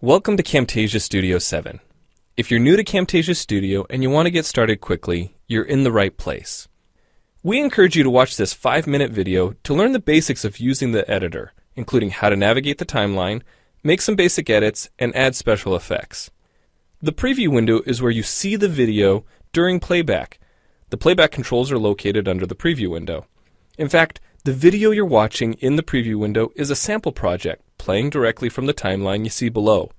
Welcome to Camtasia Studio 7. If you're new to Camtasia Studio and you want to get started quickly, you're in the right place. We encourage you to watch this 5-minute video to learn the basics of using the editor, including how to navigate the timeline, make some basic edits, and add special effects. The preview window is where you see the video during playback. The playback controls are located under the preview window. In fact, the video you're watching in the preview window is a sample project playing directly from the timeline you see below.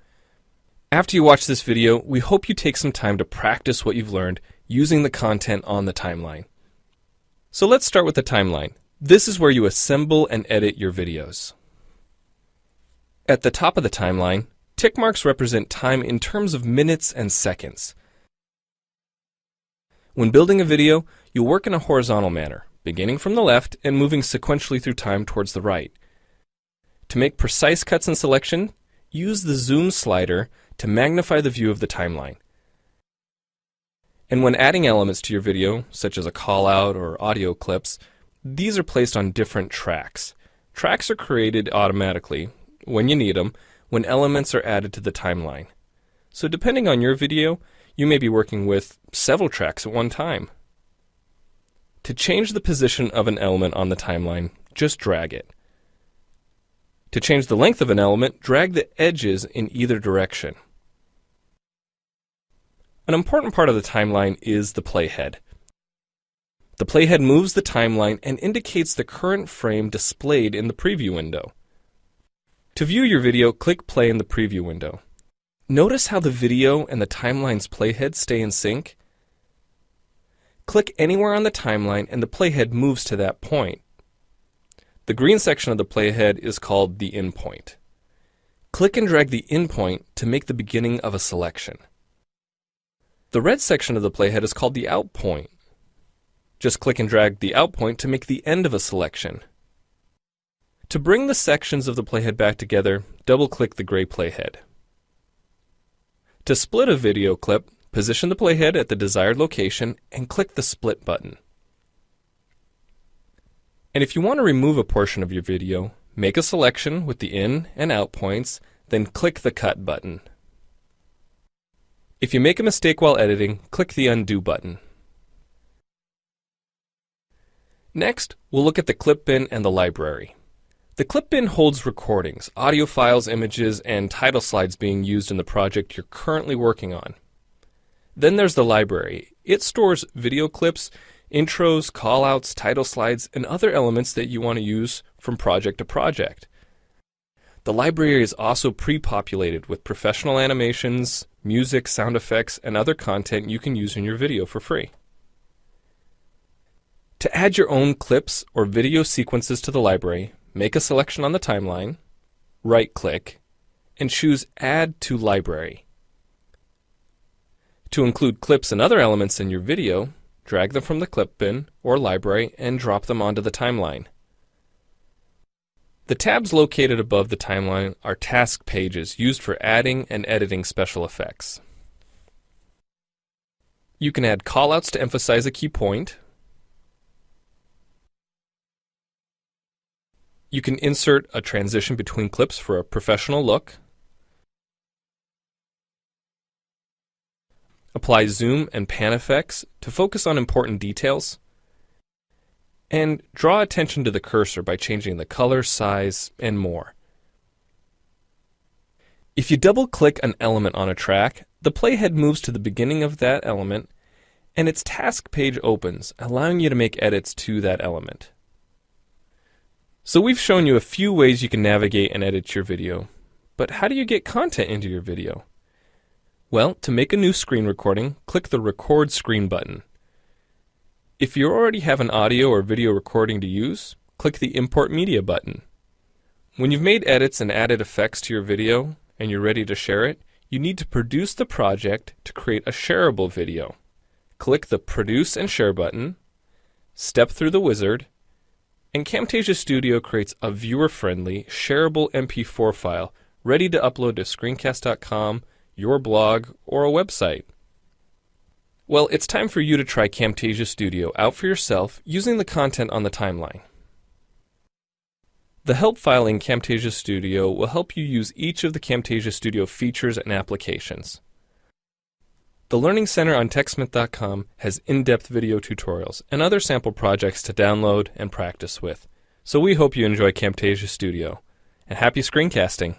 After you watch this video, we hope you take some time to practice what you've learned using the content on the timeline. So let's start with the timeline. This is where you assemble and edit your videos. At the top of the timeline, tick marks represent time in terms of minutes and seconds. When building a video, you'll work in a horizontal manner, beginning from the left and moving sequentially through time towards the right. To make precise cuts and selection, use the zoom slider to magnify the view of the timeline. And when adding elements to your video, such as a call-out or audio clips, these are placed on different tracks. Tracks are created automatically, when you need them, when elements are added to the timeline. So depending on your video, you may be working with several tracks at one time. To change the position of an element on the timeline, just drag it. To change the length of an element, drag the edges in either direction. An important part of the timeline is the playhead. The playhead moves the timeline and indicates the current frame displayed in the preview window. To view your video, click play in the preview window. Notice how the video and the timeline's playhead stay in sync? Click anywhere on the timeline and the playhead moves to that point. The green section of the playhead is called the in point. Click and drag the in point to make the beginning of a selection. The red section of the playhead is called the out point. Just click and drag the out point to make the end of a selection. To bring the sections of the playhead back together, double-click the gray playhead. To split a video clip, position the playhead at the desired location and click the split button. And if you want to remove a portion of your video, make a selection with the in and out points, then click the cut button. If you make a mistake while editing, click the undo button. Next, we'll look at the clip bin and the library. The clip bin holds recordings, audio files, images, and title slides being used in the project you're currently working on. Then there's the library. It stores video clips, intros, callouts, title slides, and other elements that you want to use from project to project. The library is also pre-populated with professional animations, music, sound effects, and other content you can use in your video for free. To add your own clips or video sequences to the library, make a selection on the timeline, right-click, and choose Add to Library. To include clips and other elements in your video, drag them from the clip bin or library and drop them onto the timeline. The tabs located above the timeline are task pages used for adding and editing special effects. You can add callouts to emphasize a key point. You can insert a transition between clips for a professional look. Apply zoom and pan effects to focus on important details. And draw attention to the cursor by changing the color, size, and more. If you double-click an element on a track, the playhead moves to the beginning of that element, and its task page opens, allowing you to make edits to that element. So we've shown you a few ways you can navigate and edit your video, but how do you get content into your video? Well, to make a new screen recording, click the Record Screen button. If you already have an audio or video recording to use, click the Import Media button. When you've made edits and added effects to your video and you're ready to share it, you need to produce the project to create a shareable video. Click the Produce and Share button, step through the wizard, and Camtasia Studio creates a viewer-friendly, shareable MP4 file ready to upload to screencast.com, your blog, or a website. Well, it's time for you to try Camtasia Studio out for yourself using the content on the timeline. The help file in Camtasia Studio will help you use each of the Camtasia Studio features and applications. The Learning Center on TechSmith.com has in-depth video tutorials and other sample projects to download and practice with. So we hope you enjoy Camtasia Studio. And happy screencasting!